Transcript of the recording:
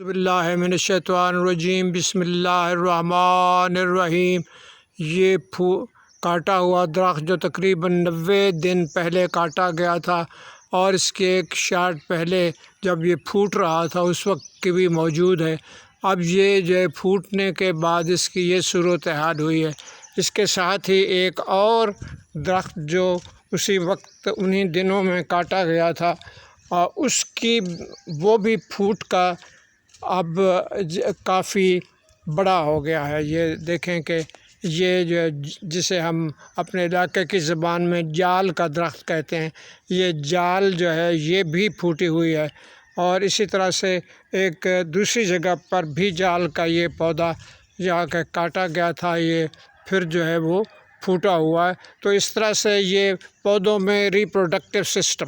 बिस्मिल्लाहिर्रहमानिर्रहीम बिस्मिल्लाहिर्रहमानिर्रहीम। ये काटा हुआ दरख्त जो तकरीबन 90 दिन पहले काटा गया था और इसके एक शाट पहले जब ये फूट रहा था उस वक्त की भी मौजूद है। अब ये जो फूटने के बाद इसकी ये सूरत हाल हुई है। इसके साथ ही एक और दरख्त जो उसी वक्त उन्हीं दिनों में काटा गया था और उसकी वो भी फूट का अब काफ़ी बड़ा हो गया है। ये देखें कि ये जो जिसे हम अपने इलाके की ज़बान में जाल का दरख्त कहते हैं, ये जाल जो है ये भी फूटी हुई है। और इसी तरह से एक दूसरी जगह पर भी जाल का ये पौधा जहाँ का काटा गया था ये फिर जो है वो फूटा हुआ है। तो इस तरह से ये पौधों में रिप्रोडक्टिव सिस्टम